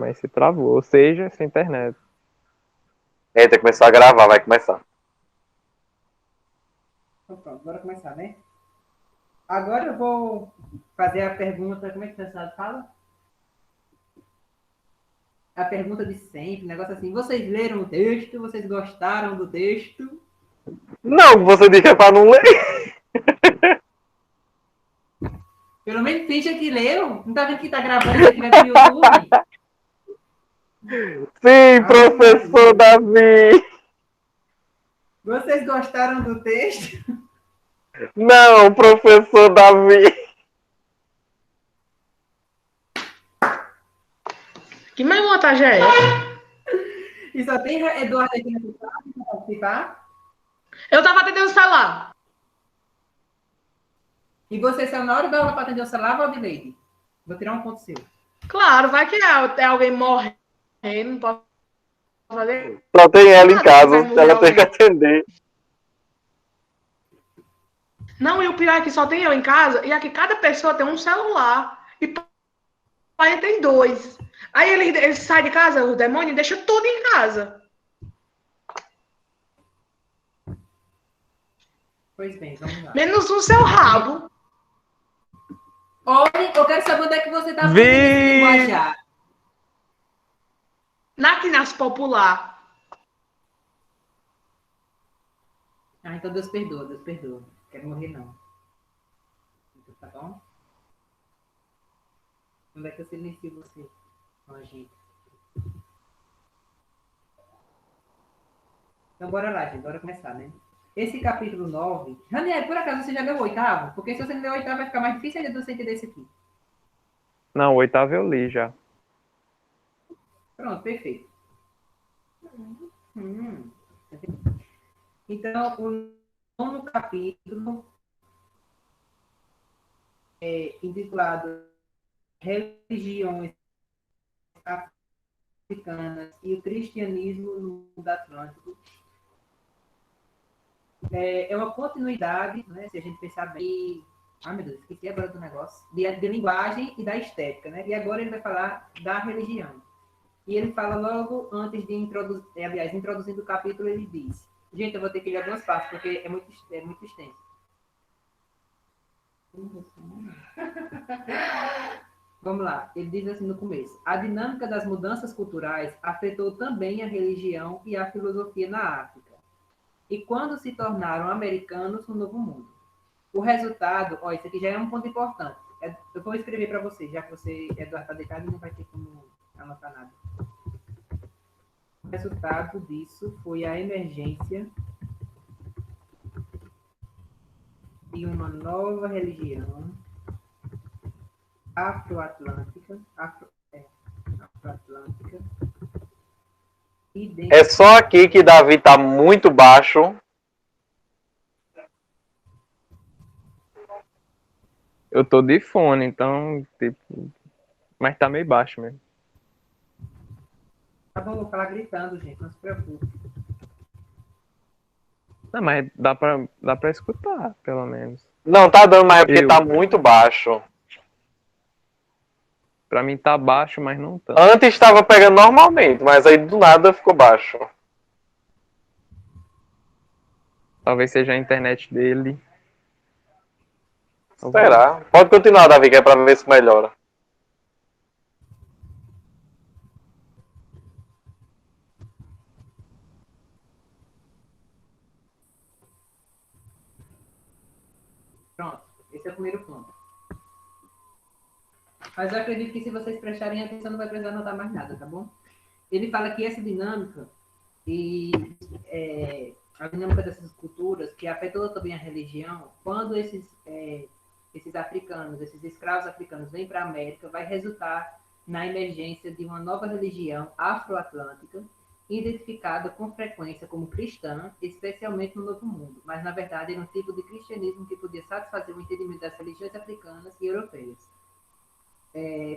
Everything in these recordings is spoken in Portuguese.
mas se travou, ou seja, sem internet. Eita, começou a gravar, vai começar. Então pronto, bora começar, né? Agora eu vou fazer a pergunta, como é que você fala? A pergunta de sempre, negócio assim. Vocês leram o texto? Vocês gostaram do texto? Não, você disse que é pra não ler. Pelo menos finge que leu. Não tá vendo que tá gravando isso aqui vai pro YouTube? Sim, professor Davi. Vocês gostaram do texto? Não, professor Davi. Que mais montagem é essa? E só tem Eduardo aqui no quadro para participar. Eu tava atendendo o celular. E você saiu na hora da aula para atender o celular, Valdileide? Vou tirar um ponto seu. Claro, vai que é alguém morrendo, não posso fazer. Só tem ela em Nada, casa, vai morrer ela tem que alguém. atender. Não, e o pior é que só tem eu em casa, e aqui cada pessoa tem um celular. E pai tem dois. Aí ele sai de casa, o demônio, e deixa tudo em casa. Pois bem, vamos lá. Menos no seu rabo. Olha, eu quero saber onde é que você está aprendendo esse linguajar. Aqui nas popular. Ah, então Deus perdoa, Deus perdoa. Quero morrer, não. Então, tá bom? Onde é que eu silencio você, gente? Então, bora lá, gente. Bora começar, né? Esse capítulo 9... Raniel, por acaso você já leu o 8º? Porque se você não leu o 8º, vai ficar mais difícil ainda de você entender esse aqui. Não, o 8º eu li já. Pronto, perfeito. Então, o 9º capítulo é intitulado Religiões Africanas e o Cristianismo no Mundo Atlântico. É uma continuidade, né, se a gente pensar bem... Ah, meu Deus, esqueci agora do negócio. De linguagem e da estética, né? E agora ele vai falar da religião. E ele fala logo antes de introduzir... aliás, introduzindo o capítulo, ele diz... Gente, eu vou ter que ler algumas partes, porque é muito extenso. Vamos lá. Ele diz assim no começo. A dinâmica das mudanças culturais afetou também a religião e a filosofia na África. E quando se tornaram americanos no Novo Mundo. O resultado, ó, isso aqui já é um ponto importante. Eu vou escrever para você, já que você, Eduardo, está deitado e não vai ter como anotar nada. O resultado disso foi a emergência de uma nova religião afroatlântica. É só aqui que Davi tá muito baixo. Eu tô de fone, então, tipo... Mas tá meio baixo mesmo. Tá bom, vou falar gritando, gente, não se preocupe. Não, mas dá pra escutar, pelo menos. Não, tá dando mais porque tá muito baixo. Pra mim tá baixo, mas não tanto. Antes estava pegando normalmente, mas aí do nada ficou baixo. Talvez seja a internet dele. Será? Pode continuar, Davi, que é pra ver se melhora. Pronto, esse é o primeiro ponto. Mas eu acredito que se vocês prestarem atenção, não vai precisar anotar mais nada, tá bom? Ele fala que essa dinâmica e a dinâmica dessas culturas, que afetou também a religião, quando esses africanos, esses escravos africanos vêm para a América, vai resultar na emergência de uma nova religião afroatlântica, identificada com frequência como cristã, especialmente no Novo Mundo, mas na verdade era um tipo de cristianismo que podia satisfazer o entendimento das religiões africanas e europeias.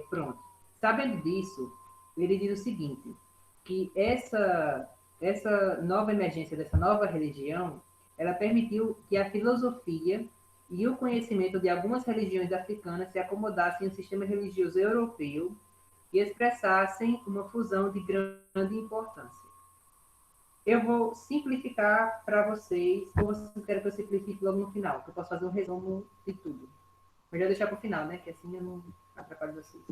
Pronto. Sabendo disso, ele diz o seguinte, que essa nova emergência dessa nova religião, ela permitiu que a filosofia e o conhecimento de algumas religiões africanas se acomodassem ao sistema religioso europeu e expressassem uma fusão de grande importância. Eu vou simplificar para vocês, ou vocês querem que eu simplifique logo no final, que eu posso fazer um resumo de tudo. Melhor deixar para o final, né? Que assim eu não atrapalho vocês.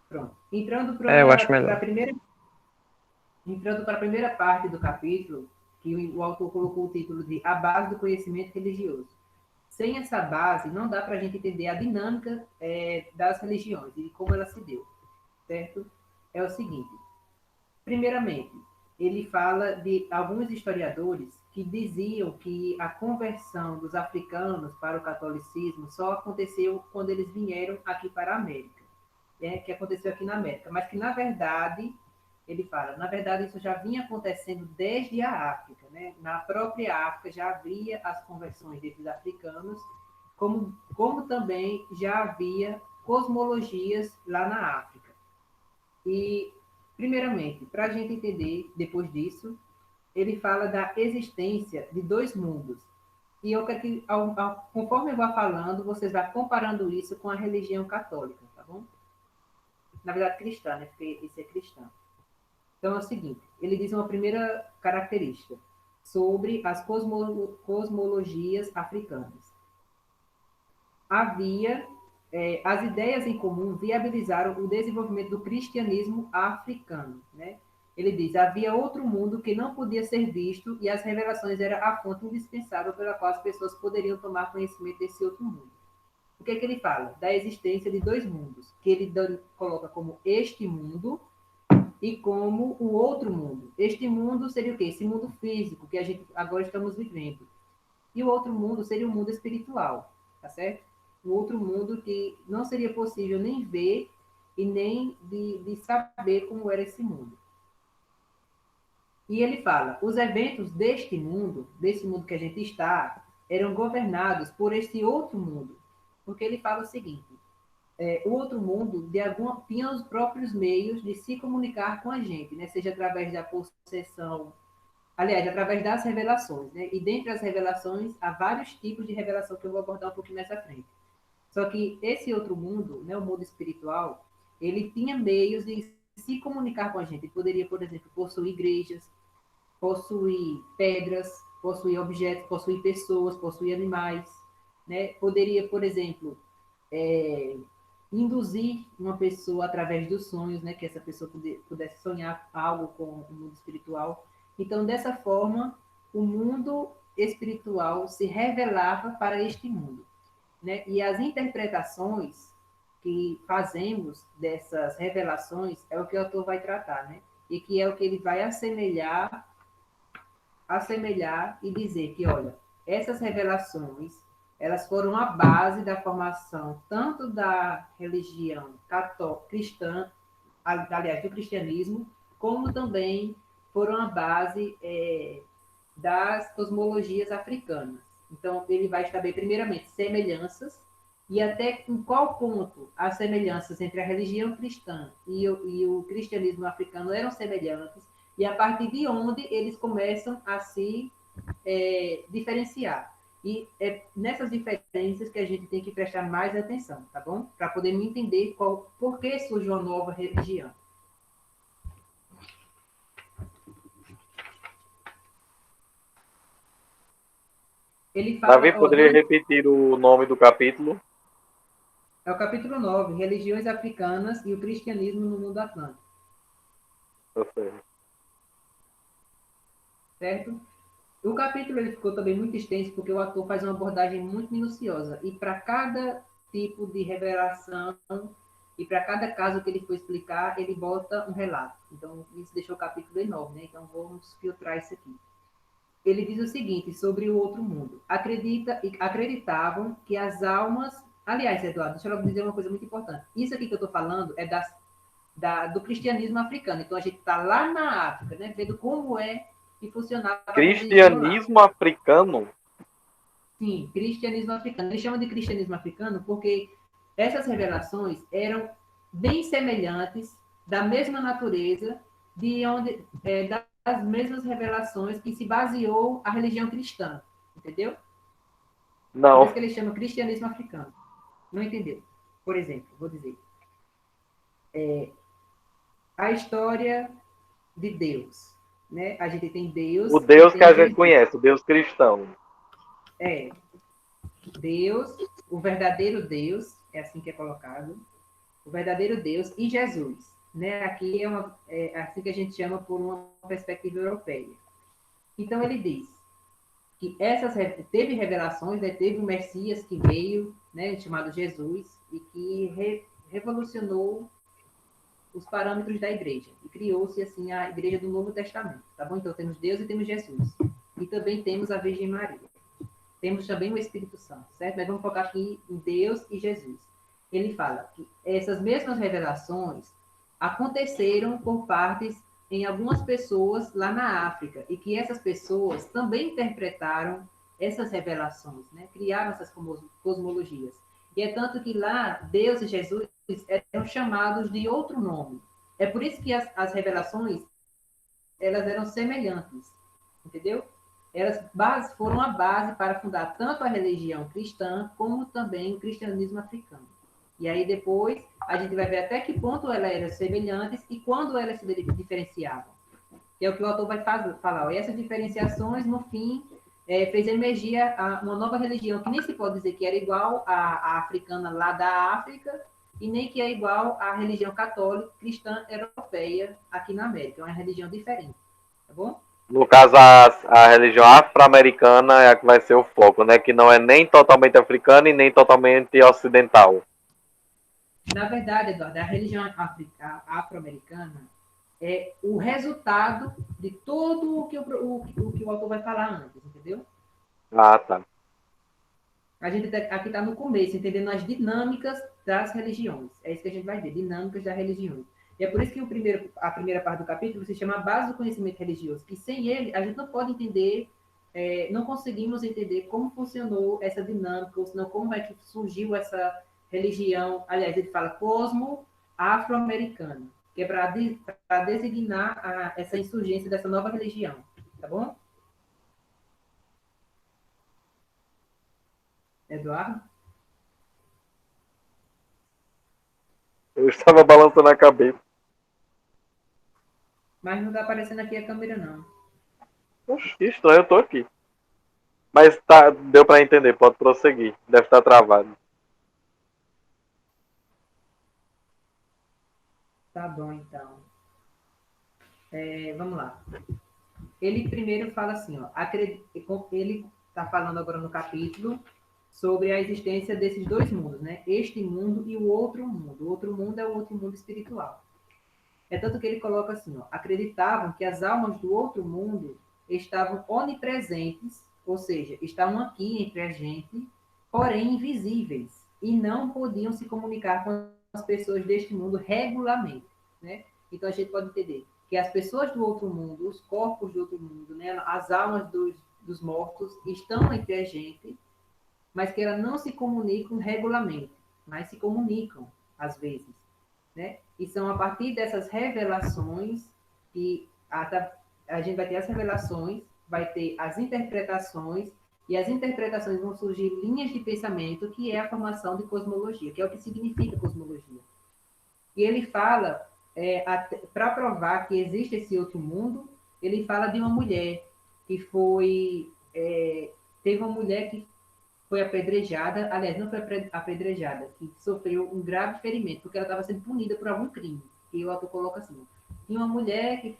Pronto. Entrando eu acho para melhor. a primeira parte do capítulo, que o autor colocou o título de A Base do Conhecimento Religioso. Sem essa base, não dá para a gente entender a dinâmica das religiões e como ela se deu, certo? É o seguinte. Primeiramente, ele fala de alguns historiadores que diziam que a conversão dos africanos para o catolicismo só aconteceu quando eles vieram aqui para a América, né? Que aconteceu aqui na América, mas que, na verdade, ele fala, na verdade, isso já vinha acontecendo desde a África, né? Na própria África já havia as conversões desses africanos, como também já havia cosmologias lá na África. E, primeiramente, para a gente entender, depois disso, ele fala da existência de dois mundos. E eu quero que, conforme eu vou falando, vocês vão comparando isso com a religião católica, tá bom? Na verdade, cristã, né? Porque esse é cristão. Então, é o seguinte, ele diz uma primeira característica sobre as cosmologias africanas. As ideias em comum viabilizaram o desenvolvimento do cristianismo africano, né? Ele diz, havia outro mundo que não podia ser visto e as revelações eram a fonte indispensável pela qual as pessoas poderiam tomar conhecimento desse outro mundo. O que é que ele fala? Da existência de dois mundos, que ele coloca como este mundo e como o outro mundo. Este mundo seria o quê? Esse mundo físico que a gente agora estamos vivendo. E o outro mundo seria o mundo espiritual, tá certo? Um outro mundo que não seria possível nem ver e nem de saber como era esse mundo. E ele fala, os eventos desse mundo que a gente está, eram governados por esse outro mundo. Porque ele fala o seguinte, o outro mundo tinha os próprios meios de se comunicar com a gente, né? Seja através da possessão, aliás, através das revelações, né? E dentre as revelações, há vários tipos de revelação que eu vou abordar um pouquinho mais à frente. Só que esse outro mundo, né, o mundo espiritual, ele tinha meios de se comunicar com a gente. Ele poderia, por exemplo, possuir igrejas, possuir pedras, possuir objetos, possuir pessoas, possuir animais, né? Poderia, por exemplo, induzir uma pessoa através dos sonhos, né? Que essa pessoa pudesse sonhar algo com o mundo espiritual. Então, dessa forma, o mundo espiritual se revelava para este mundo, né? E as interpretações que fazemos dessas revelações é o que o autor vai tratar, né? E que é o que ele vai assemelhar e dizer que, olha, essas revelações, elas foram a base da formação tanto da religião cristã, aliás, do cristianismo, como também foram a base das cosmologias africanas. Então, ele vai estabelecer, primeiramente, semelhanças, e até em qual ponto as semelhanças entre a religião cristã e o cristianismo africano eram semelhantes, e a partir de onde eles começam a se diferenciar. E é nessas diferenças que a gente tem que prestar mais atenção, tá bom? Para poder entender por que surgiu uma nova religião. Ele fala, Davi, poderia repetir o nome do capítulo? É o capítulo 9, Religiões Africanas e o Cristianismo no Mundo Atlântico. Certo? O capítulo ele ficou também muito extenso porque o autor faz uma abordagem muito minuciosa. E para cada tipo de revelação e para cada caso que ele for explicar, ele bota um relato. Então, isso deixou o capítulo enorme, né? Então, vamos filtrar isso aqui. Ele diz o seguinte sobre o outro mundo. Acreditavam que as almas... Aliás, Eduardo, deixa eu dizer uma coisa muito importante. Isso aqui que eu estou falando é do cristianismo africano. Então, a gente está lá na África, né? Vendo como que funcionava... Cristianismo africano? Sim, cristianismo africano. Ele chama de cristianismo africano porque essas revelações eram bem semelhantes, da mesma natureza, das mesmas revelações que se baseou a religião cristã. Entendeu? Não. Por isso que ele chama cristianismo africano. Não entendeu? Por exemplo, vou dizer. a história de Deus, né? A gente tem Deus O e Deus que tem a gente Jesus. conhece, o Deus cristão. É, Deus, o verdadeiro Deus, é assim que é colocado, o verdadeiro Deus e Jesus, né? Aqui é assim que a gente chama por uma perspectiva europeia. Então ele diz que teve revelações, né? Teve o Messias que veio, né? Chamado Jesus e que revolucionou os parâmetros da igreja e criou-se assim a igreja do Novo Testamento, tá bom? Então temos Deus e temos Jesus e também temos a Virgem Maria. Temos também o Espírito Santo, certo? Mas vamos focar aqui em Deus e Jesus. Ele fala que essas mesmas revelações aconteceram por partes em algumas pessoas lá na África e que essas pessoas também interpretaram essas revelações, né? Criaram essas cosmologias. E é tanto que lá Deus e Jesus eram chamados de outro nome. É por isso que as revelações elas eram semelhantes, entendeu? Elas foram a base para fundar tanto a religião cristã como também o cristianismo africano. E aí depois a gente vai ver até que ponto elas eram semelhantes e quando elas se diferenciavam. Que é o que o autor vai falar. E essas diferenciações, no fim, fez emergir uma nova religião, que nem se pode dizer que era igual à africana lá da África, e nem que é igual à religião católica cristã europeia aqui na América. É uma religião diferente. Tá bom? No caso, a religião afro-americana é a que vai ser o foco, né? Que não é nem totalmente africana e nem totalmente ocidental. Na verdade, Eduardo, a religião afro-americana é o resultado de todo o que o autor vai falar antes, entendeu? Ah, tá. A gente aqui está no começo, entendendo as dinâmicas das religiões. É isso que a gente vai ver, dinâmicas das religiões. E é por isso que a primeira parte do capítulo se chama Base do Conhecimento Religioso, que sem ele a gente não pode entender, não conseguimos entender como funcionou essa dinâmica, ou senão como é que surgiu essa religião. Aliás, ele fala cosmo afro-americana, que é para designar essa insurgência dessa nova religião. Tá bom? Eduardo? Eu estava balançando a cabeça. Mas não está aparecendo aqui a câmera, não. Oxe, que estranho, eu tô aqui. Mas tá, deu pra entender, pode prosseguir. Deve estar travado. Tá bom, então. Vamos lá. Ele primeiro fala assim, ó, ele está falando agora no capítulo sobre a existência desses dois mundos, né? Este mundo e o outro mundo. O outro mundo é o outro mundo espiritual. É tanto que ele coloca assim, ó, acreditavam que as almas do outro mundo estavam onipresentes, ou seja, estavam aqui entre a gente, porém invisíveis, e não podiam se comunicar com as pessoas deste mundo regularmente, né? Então a gente pode entender que as pessoas do outro mundo, os corpos do outro mundo, né, as almas dos mortos estão entre a gente, mas que elas não se comunicam regularmente, mas se comunicam às vezes, né? E são a partir dessas revelações que a gente vai ter as revelações, vai ter as interpretações, e as interpretações vão surgir linhas de pensamento, que é a formação de cosmologia, que é o que significa cosmologia. E ele fala, para provar que existe esse outro mundo, ele fala de uma mulher que teve uma mulher que foi apedrejada, aliás, não foi apedrejada, que sofreu um grave ferimento, porque ela estava sendo punida por algum crime. E o autor coloca assim, tinha uma mulher que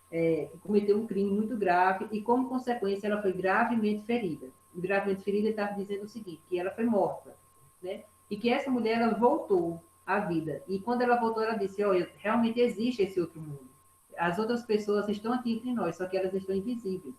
que cometeu um crime muito grave e, como consequência, ela foi gravemente ferida. E gravemente ferida, ele estava dizendo o seguinte, que ela foi morta, né? E que essa mulher, ela voltou à vida. E quando ela voltou, ela disse, olha, realmente existe esse outro mundo. As outras pessoas estão aqui entre nós, só que elas estão invisíveis.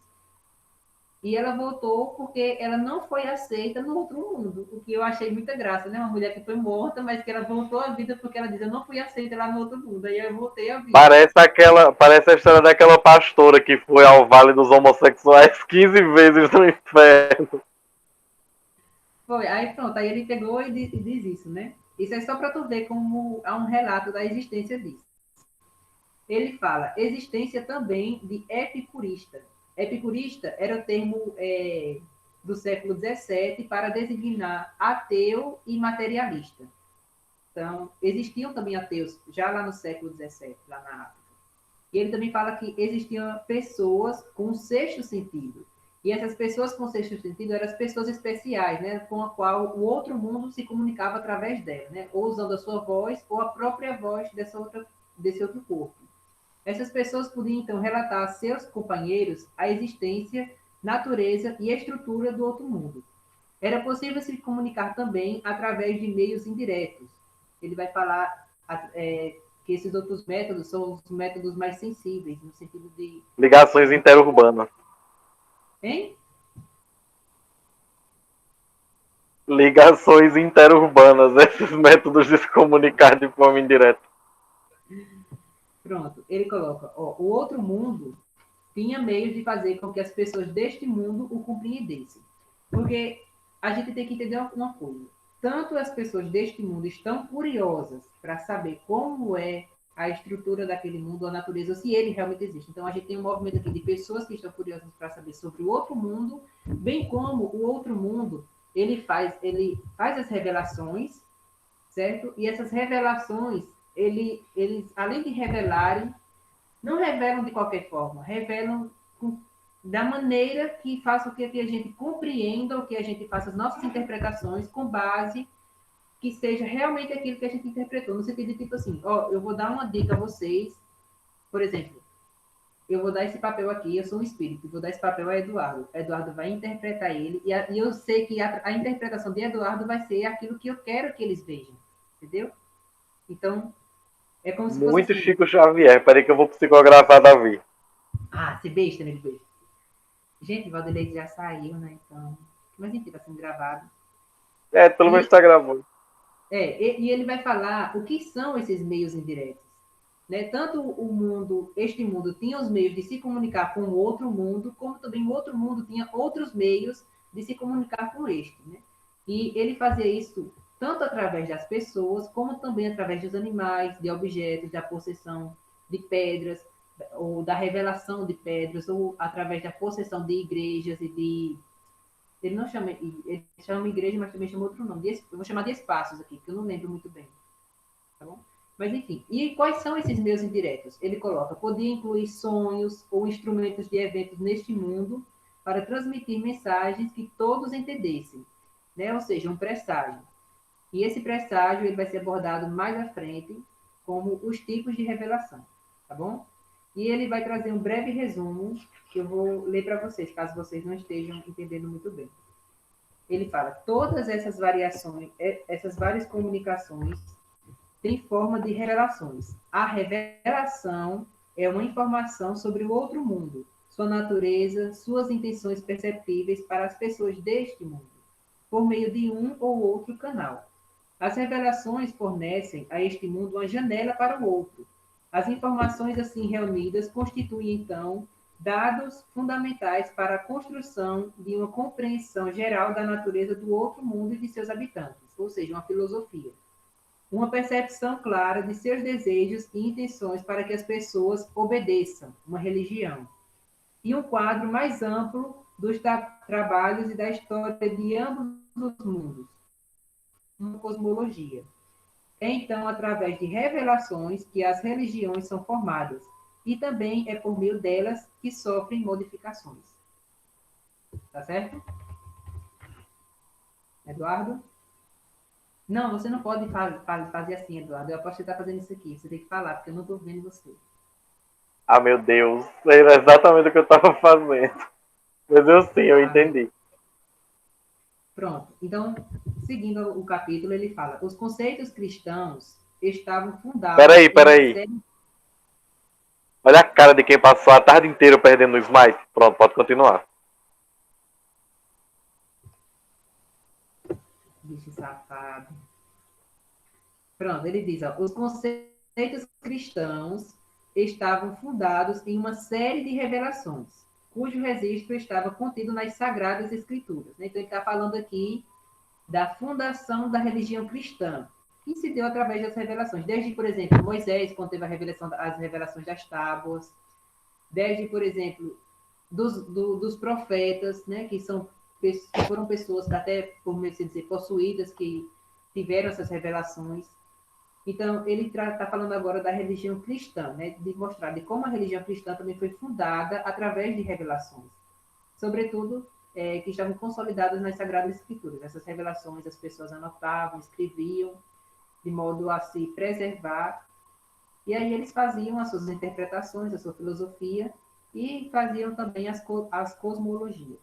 E ela voltou porque ela não foi aceita no outro mundo, o que eu achei muita graça, né? Uma mulher que foi morta, mas que ela voltou à vida porque ela diz, eu não fui aceita lá no outro mundo, aí eu voltei à vida. Parece a história daquela pastora que foi ao Vale dos Homossexuais 15 vezes no inferno. Foi, aí pronto, aí ele pegou e diz isso, né? Isso é só para tu ver como há um relato da existência disso. Ele fala, existência também de epicurista. Epicurista era o termo do século XVII para designar ateu e materialista. Então, existiam também ateus já lá no século XVII, lá na África. E ele também fala que existiam pessoas com sexto sentido. E essas pessoas com sexto sentido eram as pessoas especiais, né, com a qual o outro mundo se comunicava através dela, né, ou usando a sua voz ou a própria voz desse outro corpo. Essas pessoas podiam, então, relatar a seus companheiros a existência, natureza e estrutura do outro mundo. Era possível se comunicar também através de meios indiretos. Ele vai falar que esses outros métodos são os métodos mais sensíveis, no sentido de... Ligações interurbanas. Hein? Ligações interurbanas, esses métodos de se comunicar de forma indireta. Pronto, ele coloca, o outro mundo tinha meios de fazer com que as pessoas deste mundo o compreendessem. Porque a gente tem que entender uma coisa. Tanto as pessoas deste mundo estão curiosas para saber como é a estrutura daquele mundo, a natureza, se ele realmente existe. Então, a gente tem um movimento aqui de pessoas que estão curiosas para saber sobre o outro mundo, bem como o outro mundo, ele faz as revelações, certo? E essas revelações, eles, além de revelarem, não revelam de qualquer forma, revelam da maneira que faça com que a gente compreenda, ou que a gente faça as nossas interpretações com base que seja realmente aquilo que a gente interpretou, no sentido de tipo assim, eu vou dar uma dica a vocês, por exemplo, eu vou dar esse papel aqui, eu sou um espírito, vou dar esse papel a Eduardo, Eduardo vai interpretar ele, e eu sei que a interpretação de Eduardo vai ser aquilo que eu quero que eles vejam, entendeu? Então, é como se fosse Muito assim. Chico Xavier. Peraí que eu vou psicografar Davi. Se besta, né, de besta. Gente, o Valdelei já saiu, né, então... Mas enfim, tá sendo gravado. Pelo menos tá gravando. E ele vai falar o que são esses meios indiretos. Né? Tanto este mundo tinha os meios de se comunicar com o outro mundo, como também o outro mundo tinha outros meios de se comunicar com este. Né? E ele fazia isso tanto através das pessoas, como também através dos animais, de objetos, da possessão de pedras, ou da revelação de pedras, ou através da possessão de igrejas e de... Ele chama igreja, mas também chama outro nome. Eu vou chamar de espaços aqui, que eu não lembro muito bem. Tá bom? Mas, enfim. E quais são esses meios indiretos? Ele coloca, podia incluir sonhos ou instrumentos de eventos neste mundo para transmitir mensagens que todos entendessem. Né? Ou seja, um presságio. E esse presságio ele vai ser abordado mais à frente como os tipos de revelação. Tá bom? E ele vai trazer um breve resumo que eu vou ler para vocês, caso vocês não estejam entendendo muito bem. Ele fala, todas essas variações, essas várias comunicações têm forma de revelações. A revelação é uma informação sobre o outro mundo, sua natureza, suas intenções perceptíveis para as pessoas deste mundo, por meio de um ou outro canal. As revelações fornecem a este mundo uma janela para o outro. As informações assim reunidas constituem, então, dados fundamentais para a construção de uma compreensão geral da natureza do outro mundo e de seus habitantes, ou seja, uma filosofia. Uma percepção clara de seus desejos e intenções para que as pessoas obedeçam, uma religião. E um quadro mais amplo dos trabalhos e da história de ambos os mundos, uma cosmologia. É, então, através de revelações que as religiões são formadas, e também é por meio delas que sofrem modificações. Tá certo? Eduardo? Não, você não pode fazer assim, Eduardo. Eu aposto que você está fazendo isso aqui. Você tem que falar, porque eu não estou vendo você. Meu Deus. Era exatamente o que eu estava fazendo. Mas eu entendi. Pronto. Então, seguindo o capítulo, ele fala, os conceitos cristãos estavam fundados... Peraí. Olha a cara de quem passou a tarde inteira perdendo o smite. Pronto, pode continuar. Bicho safado. Pronto, ele diz, os conceitos cristãos estavam fundados em uma série de revelações, cujo registro estava contido nas Sagradas Escrituras. Então, ele está falando aqui da fundação da religião cristã, que se deu através das revelações. Desde, por exemplo, Moisés, quando teve as revelações das tábuas, desde, por exemplo, dos profetas, né, que foram pessoas que até, por meio de dizer, possuídas, que tiveram essas revelações. Então, ele está falando agora da religião cristã, né? De mostrar de como a religião cristã também foi fundada através de revelações. Sobretudo, que estavam consolidadas nas Sagradas Escrituras. Essas revelações as pessoas anotavam, escreviam, de modo a se preservar. E aí eles faziam as suas interpretações, a sua filosofia, e faziam também as cosmologias.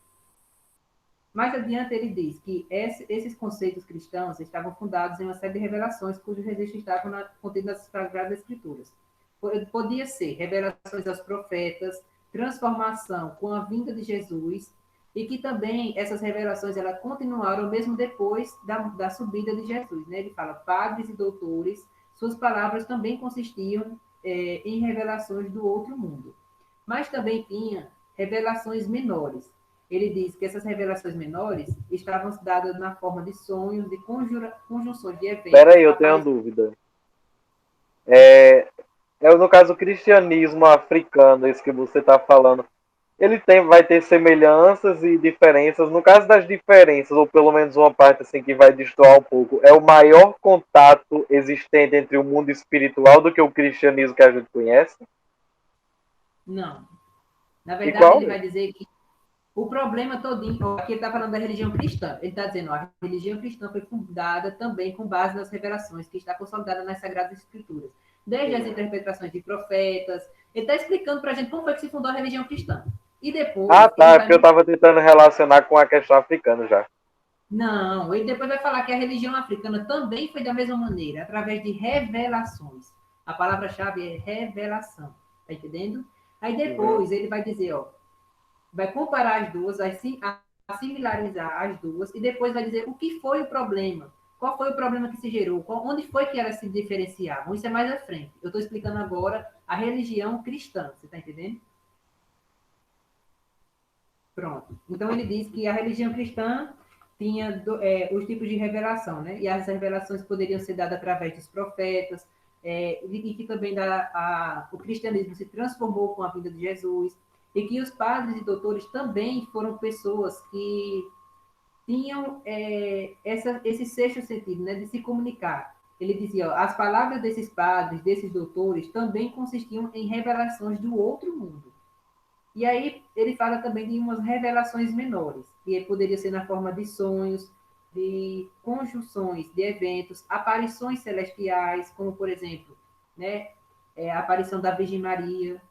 Mais adiante, ele diz que esses conceitos cristãos estavam fundados em uma série de revelações cujos registros estavam contidos nas Sagradas Escrituras. Podia ser revelações aos profetas, transformação com a vinda de Jesus, e que também essas revelações elas continuaram mesmo depois da subida de Jesus. Né? Ele fala, padres e doutores, suas palavras também consistiam em revelações do outro mundo. Mas também tinha revelações menores. Ele diz que essas revelações menores estavam dadas na forma de sonhos, de conjunções de eventos. Espera aí, eu tenho uma dúvida. No caso, o cristianismo africano, esse que você está falando, ele vai ter semelhanças e diferenças. No caso das diferenças, ou pelo menos uma parte assim que vai destoar um pouco, é o maior contato existente entre o mundo espiritual do que o cristianismo que a gente conhece? Não. Na verdade, Igual? Ele vai dizer que o problema todinho, aqui ele está falando da religião cristã, ele está dizendo, a religião cristã foi fundada também com base nas revelações, que está consolidada nas Sagradas Escrituras. Desde as interpretações de profetas, ele está explicando para a gente como foi que se fundou a religião cristã. E depois... Ah, tá, porque eu estava tentando relacionar com a questão africana já. Não, ele depois vai falar que a religião africana também foi da mesma maneira, através de revelações. A palavra-chave é revelação, tá entendendo? Aí depois ele vai dizer, ó, vai comparar as duas, vai similarizar as duas, e depois vai dizer o que foi o problema, qual foi o problema que se gerou, onde foi que elas se diferenciavam. Isso é mais à frente. Eu estou explicando agora a religião cristã, você está entendendo? Pronto. Então ele diz que a religião cristã tinha os tipos de revelação, né? E as revelações poderiam ser dadas através dos profetas, e que também o cristianismo se transformou com a vinda de Jesus, e que os padres e doutores também foram pessoas que tinham esse sexto sentido, né, de se comunicar. Ele dizia, ó, as palavras desses padres, desses doutores, também consistiam em revelações do outro mundo. E aí ele fala também de umas revelações menores, que poderia ser na forma de sonhos, de conjunções, de eventos, aparições celestiais, como, por exemplo, né, a aparição da Virgem Maria,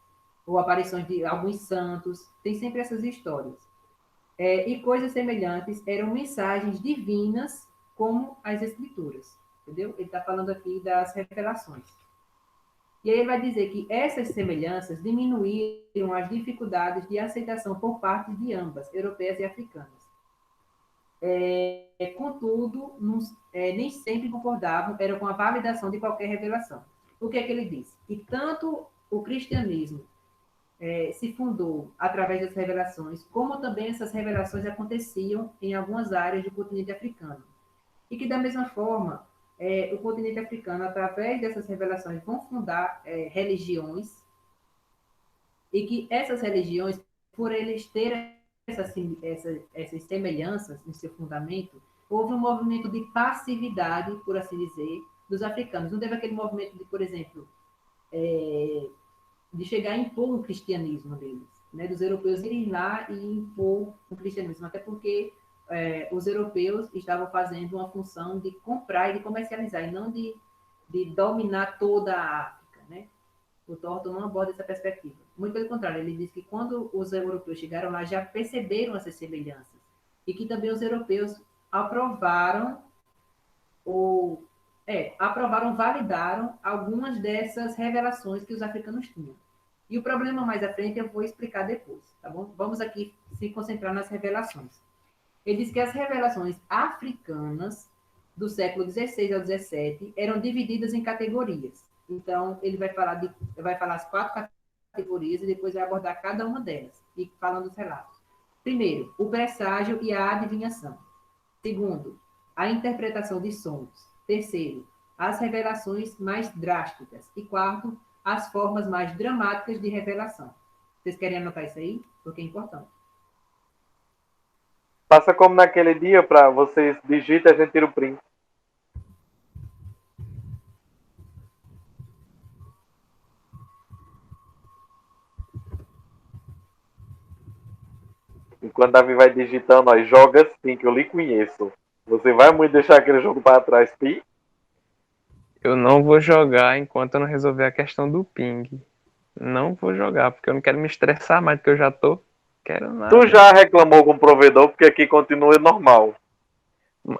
ou aparições de alguns santos, tem sempre essas histórias. E coisas semelhantes eram mensagens divinas, como as Escrituras, entendeu? Ele está falando aqui das revelações. E aí ele vai dizer que essas semelhanças diminuíram as dificuldades de aceitação por parte de ambas, europeias e africanas. Contudo, nem sempre concordavam, eram com a validação de qualquer revelação. O que é que ele diz? Que tanto o cristianismo se fundou através das revelações, como também essas revelações aconteciam em algumas áreas do continente africano. E que, da mesma forma, o continente africano, através dessas revelações, vão fundar religiões, e que essas religiões, por eles terem essas semelhanças no seu fundamento, houve um movimento de passividade, por assim dizer, dos africanos. Não teve aquele movimento de, por exemplo, de chegar a impor um cristianismo deles, né? Dos europeus irem lá e impor um cristianismo, até porque os europeus estavam fazendo uma função de comprar e de comercializar, e não de dominar toda a África, né? O Thornton não aborda essa perspectiva. Muito pelo contrário, ele diz que quando os europeus chegaram lá, já perceberam essas semelhanças, e que também os europeus aprovaram, validaram algumas dessas revelações que os africanos tinham. E o problema mais à frente eu vou explicar depois, tá bom? Vamos aqui se concentrar nas revelações. Ele diz que as revelações africanas do século XVI ao XVII eram divididas em categorias. Então, ele vai falar as 4 categorias e depois vai abordar cada uma delas, e falando dos relatos. Primeiro, o presságio e a adivinhação. Segundo, a interpretação de sons. Terceiro, as revelações mais drásticas. E quarto, as formas mais dramáticas de revelação. Vocês querem anotar isso aí? Porque é importante. Faça como naquele dia, para vocês digitam e a gente tira o print. quando Davi vai digitando, ó, joga assim, que eu lhe conheço. Você vai muito deixar aquele jogo para trás, Pi? Eu não vou jogar enquanto eu não resolver a questão do ping. Não vou jogar, porque eu não quero me estressar mais do que eu já tô. Quero Tu nada. já reclamou com o provedor, porque aqui continua normal.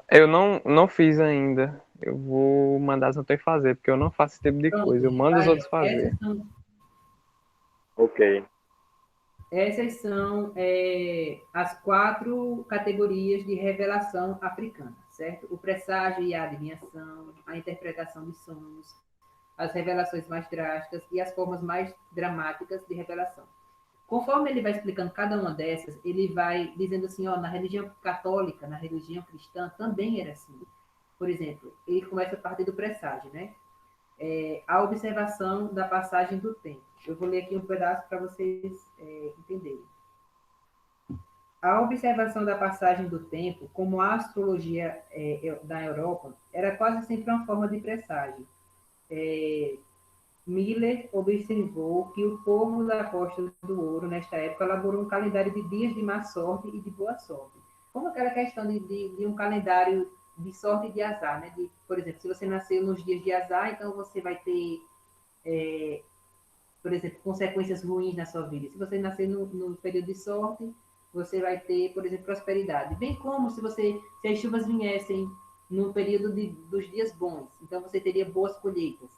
Eu não fiz ainda. Eu vou mandar as notas fazer, porque eu não faço esse tipo de Pronto, coisa. Eu mando os Rafael, outros fazer. Ok. Essas são as 4 categorias de revelação africana, certo? O presságio e a adivinhação, a interpretação de sonhos, as revelações mais drásticas e as formas mais dramáticas de revelação. Conforme ele vai explicando cada uma dessas, ele vai dizendo assim, ó, na religião católica, na religião cristã, também era assim. Por exemplo, ele começa a partir do presságio, né? A observação da passagem do tempo. Eu vou ler aqui um pedaço para vocês entenderem. A observação da passagem do tempo, como a astrologia da Europa, era quase sempre uma forma de presságio. Miller observou que o povo da Costa do Ouro, nesta época, elaborou um calendário de dias de má sorte e de boa sorte. Como aquela questão de um calendário de sorte e de azar, né? Por exemplo, se você nasceu nos dias de azar, então você vai ter, por exemplo, consequências ruins na sua vida. Se você nascer no período de sorte, você vai ter, por exemplo, prosperidade. Bem como se as chuvas viessem no período dos dias bons, então você teria boas colheitas.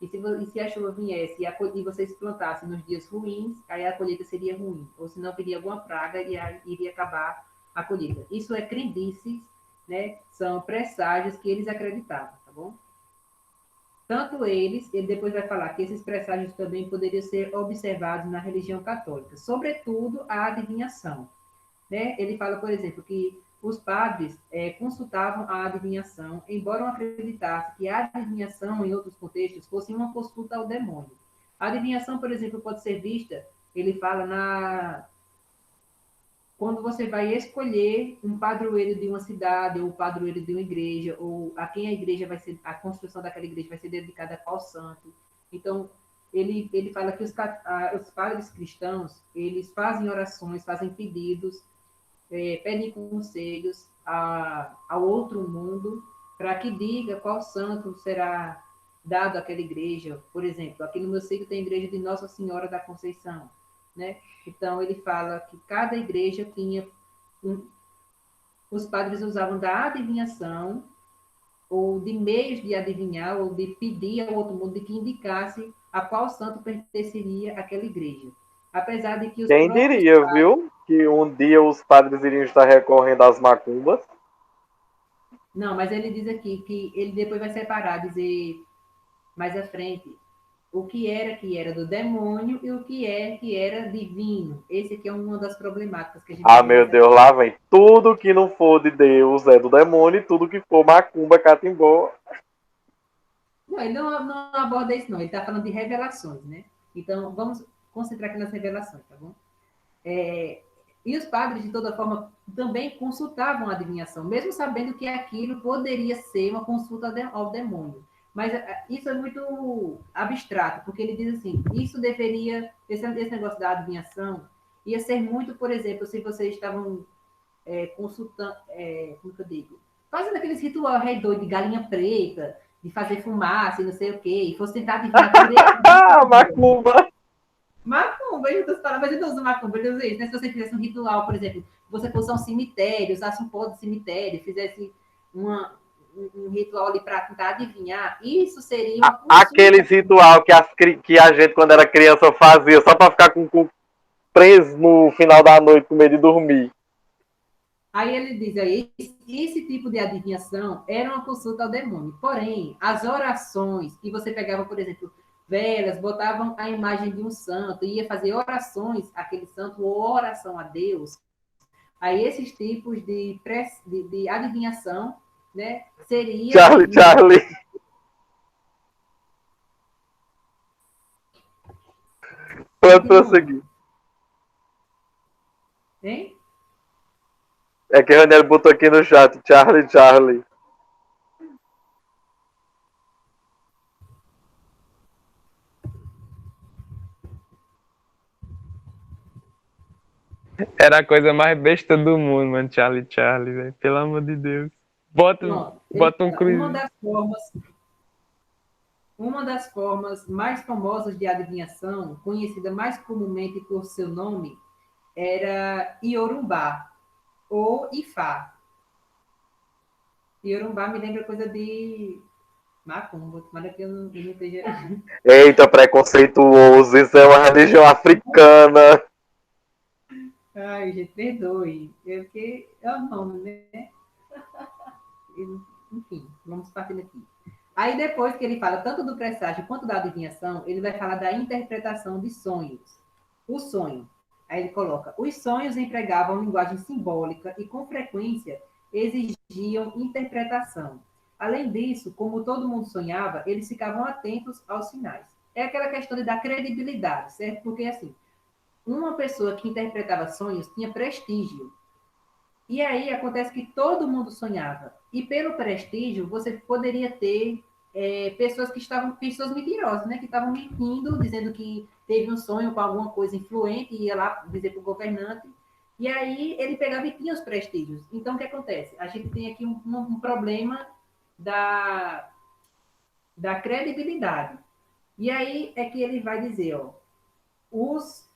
E se a chuva viesse e vocês plantassem nos dias ruins, aí a colheita seria ruim. Ou se não, viria alguma praga e iria acabar a colheita. Isso é crendices, né? São presságios que eles acreditavam, tá bom? Tanto ele depois vai falar que esses presságios também poderiam ser observados na religião católica, sobretudo a adivinhação. Né? Ele fala, por exemplo, que os padres consultavam a adivinhação, embora não acreditassem que a adivinhação, em outros contextos, fosse uma consulta ao demônio. A adivinhação, por exemplo, pode ser vista, ele fala quando você vai escolher um padroeiro de uma cidade, ou um padroeiro de uma igreja, ou a quem a igreja vai ser, a construção daquela igreja vai ser dedicada a qual santo. Então, ele fala que os padres cristãos, eles fazem orações, fazem pedidos, pedem conselhos ao outro mundo, para que diga qual santo será dado àquela igreja. Por exemplo, aqui no meu sítio tem a igreja de Nossa Senhora da Conceição, né? Então, ele fala que cada igreja tinha os padres usavam da adivinhação, ou de meios de adivinhar, ou de pedir ao outro mundo de que indicasse a qual santo pertenceria àquela igreja. Apesar de que os Quem próprios diria, padres... viu? Que um dia os padres iriam estar recorrendo às macumbas. Não, mas ele diz aqui que ele depois vai separar, dizer mais à frente, o que era do demônio e o que era divino. Esse aqui é uma das problemáticas que a gente vai Ah, ver meu mais à Deus, frente. lá vem. Tudo que não for de Deus é do demônio e tudo que for macumba, catimbó. Não, ele não aborda isso, não. Ele está falando de revelações, né? Então, vamos concentrar aqui nas revelações, tá bom? E os padres, de toda forma, também consultavam a adivinhação, mesmo sabendo que aquilo poderia ser uma consulta ao demônio. Mas isso é muito abstrato, porque ele diz assim, esse negócio da adivinhação, ia ser muito, por exemplo, se vocês estavam consultando, como que eu digo? Fazendo aqueles rituais redor de galinha preta, de fazer fumaça e não sei o quê, e fosse tentar adivinhar por Ah, macumba! macumba, eu tô falando, mas eu não uso macumba, eu uso isso, né? Se você fizesse um ritual, por exemplo, você fosse a um cemitério, usasse um pó de cemitério, fizesse um ritual ali para tentar adivinhar, isso seria uma consulta. Aqueles ritual que a gente, quando era criança, fazia só pra ficar com o cu preso no final da noite com medo de dormir. Aí ele diz aí, esse tipo de adivinhação era uma consulta ao demônio. Porém, as orações que você pegava, por exemplo, velas, botavam a imagem de um santo, ia fazer orações àquele santo ou oração a Deus. Aí esses tipos de adivinhação, né, seria Charlie, divino. Charlie. Pode Continuando. prosseguir. Hein? É que o Raniel botou aqui no chat, Charlie, Charlie. Era a coisa mais besta do mundo, mano. Charlie, velho. Pelo amor de Deus. Bota, Pronto. bota um Uma cruzeiro. das formas mais famosas de adivinhação, conhecida mais comumente por seu nome, era Iorumbá ou Ifá. Iorumbá me lembra coisa de macumba, tomara que eu não esteja. Eita, preconceituoso, isso é uma religião africana. Ai, gente, perdoe. É porque é o nome, né? Enfim, vamos partir daqui. Aí depois que ele fala tanto do presságio quanto da adivinhação, ele vai falar da interpretação de sonhos. O sonho. Aí ele coloca: os sonhos empregavam linguagem simbólica e com frequência exigiam interpretação. Além disso, como todo mundo sonhava, eles ficavam atentos aos sinais. É aquela questão de dar credibilidade, certo? Porque assim, uma pessoa que interpretava sonhos tinha prestígio. E aí acontece que todo mundo sonhava. E pelo prestígio, você poderia ter pessoas que estavam, pessoas mentirosas, né? Que estavam mentindo, dizendo que teve um sonho com alguma coisa influente e ia lá dizer para o governante. E aí ele pegava e tinha os prestígios. Então o que acontece? A gente tem aqui um problema da credibilidade. E aí é que ele vai dizer, ó, os.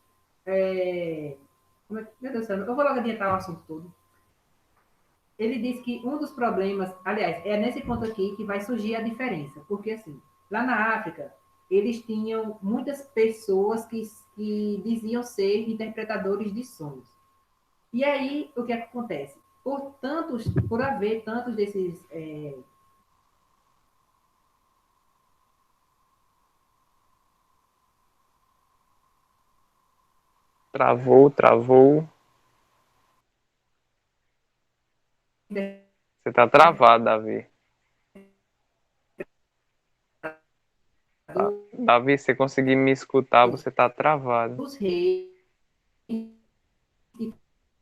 Meu Deus do céu, eu vou logo adiantar o assunto todo. Ele diz que um dos problemas, aliás, é nesse ponto aqui que vai surgir a diferença, porque assim, lá na África, eles tinham muitas pessoas que diziam ser interpretadores de sonhos. E aí, o que é que acontece? Por haver tantos desses Travou. Você tá travado, Davi. Davi, se você conseguir me escutar, você tá travado. dos reis,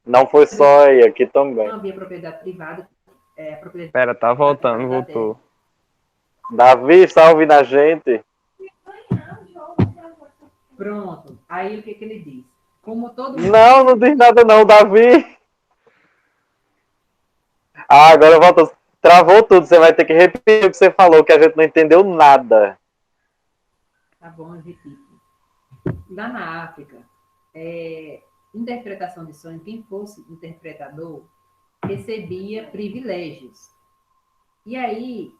Não foi só aí, aqui também. não havia propriedade privada, propriedade Pera, tá voltando, privada da terra. voltou. Davi, está ouvindo a gente? Pronto. Aí o que ele diz? Como todo mundo. Não diz nada não, Davi. Ah, agora volta. Travou tudo, você vai ter que repetir o que você falou, que a gente não entendeu nada. Tá bom, eu repito. Lá na África, interpretação de sonho, quem fosse interpretador recebia privilégios. E aí,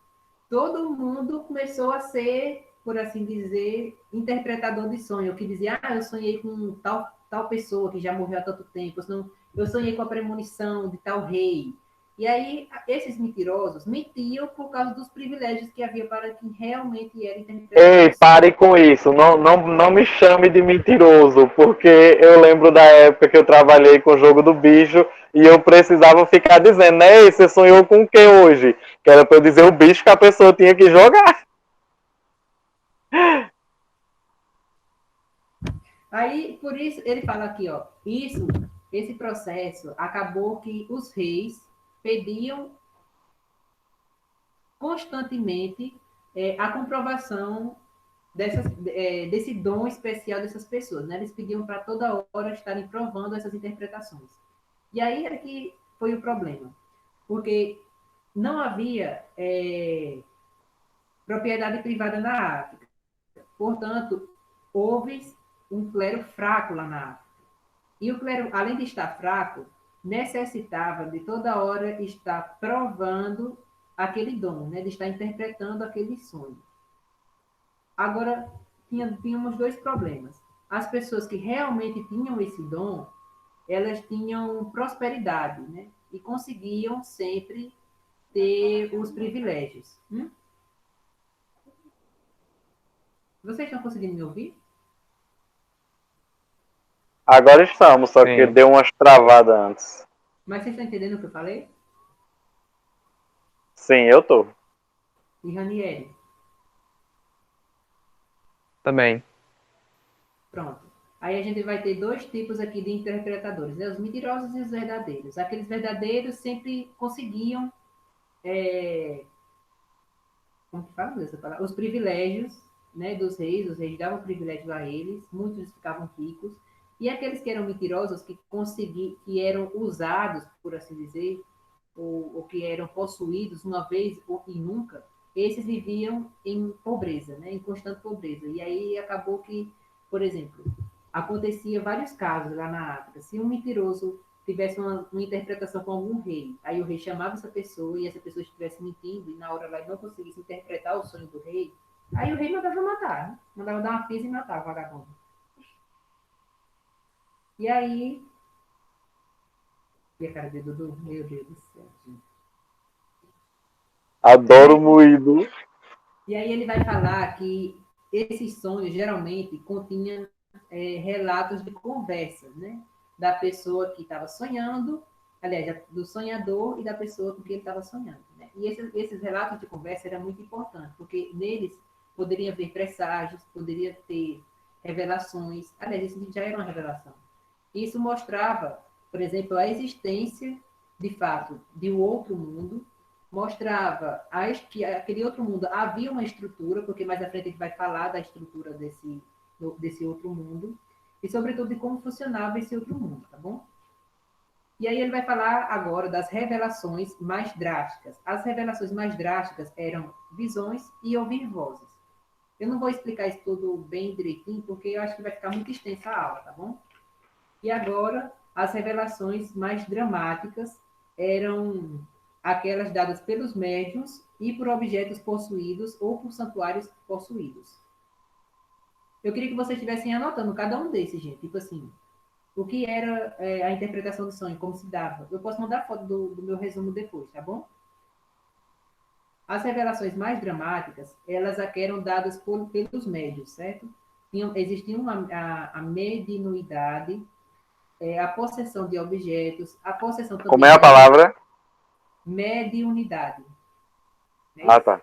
todo mundo começou a ser, por assim dizer, interpretador de sonho, que dizia, eu sonhei com tal pessoa que já morreu há tanto tempo, eu sonhei com a premonição de tal rei. E aí, esses mentirosos mentiam por causa dos privilégios que havia para quem realmente era interpretador Ei, de sonho. pare com isso. Não me chame de mentiroso, porque eu lembro da época que eu trabalhei com o jogo do bicho e eu precisava ficar dizendo, né? Você sonhou com o que hoje? Que era para eu dizer o bicho que a pessoa tinha que jogar. Aí, por isso, ele fala aqui, ó, esse processo acabou que os reis pediam constantemente a comprovação desse dom especial dessas pessoas, né? Eles pediam para toda hora estarem provando essas interpretações. E aí é que foi o problema, porque não havia propriedade privada na África. Portanto, houve um clero fraco lá na África. E o clero, além de estar fraco, necessitava de toda hora estar provando aquele dom, né? De estar interpretando aquele sonho. Agora, tínhamos dois problemas. As pessoas que realmente tinham esse dom, elas tinham prosperidade, né? E conseguiam sempre ter os privilégios. Vocês estão conseguindo me ouvir? Agora estamos, só que Sim. deu umas travadas antes. Mas vocês estão entendendo o que eu falei? Sim, eu tô. E Ranieri? Também. Pronto. Aí a gente vai ter dois tipos aqui de interpretadores, né? Os mentirosos e os verdadeiros. Aqueles verdadeiros sempre conseguiam, como que fala essa palavra? Os privilégios, né, dos reis. Os reis davam privilégio a eles, muitos ficavam ricos. E aqueles que eram mentirosos, que eram usados, por assim dizer, ou que eram possuídos uma vez e nunca, esses viviam em pobreza, né? Em constante pobreza. E aí acabou que, por exemplo, acontecia vários casos lá na África. Se um mentiroso tivesse uma interpretação com algum rei, aí o rei chamava essa pessoa e essa pessoa estivesse mentindo e na hora lá ele não conseguisse interpretar o sonho do rei, aí o rei mandava matar, né? Mandava dar uma pisa e matar o vagabundo. E aí... E a cara de Dudu? Meu Deus do céu, gente. Adoro moído. E aí ele vai falar que esses sonhos geralmente continham relatos de conversas, né? Da pessoa que estava sonhando, aliás, do sonhador e da pessoa com quem ele estava sonhando. Né? E esses relatos de conversa eram muito importantes, porque neles poderia haver presságios, poderia ter revelações. Aliás, isso já era uma revelação. Isso mostrava, por exemplo, a existência, de fato, de um outro mundo, mostrava que aquele outro mundo havia uma estrutura, porque mais à frente a gente vai falar da estrutura desse outro mundo, e sobretudo de como funcionava esse outro mundo, tá bom? E aí ele vai falar agora das revelações mais drásticas. As revelações mais drásticas eram visões e ouvir vozes. Eu não vou explicar isso tudo bem direitinho, porque eu acho que vai ficar muito extensa a aula, tá bom? E agora, as revelações mais dramáticas eram aquelas dadas pelos médiuns e por objetos possuídos ou por santuários possuídos. Eu queria que vocês estivessem anotando cada um desses, gente. Tipo assim, o que era a interpretação do sonho, como se dava. Eu posso mandar foto do meu resumo depois, tá bom? As revelações mais dramáticas, elas eram dadas pelos médiuns, certo? Existia a mediunidade, a possessão de objetos, a possessão também... Como é a palavra? Mediunidade. Né? Ah, tá.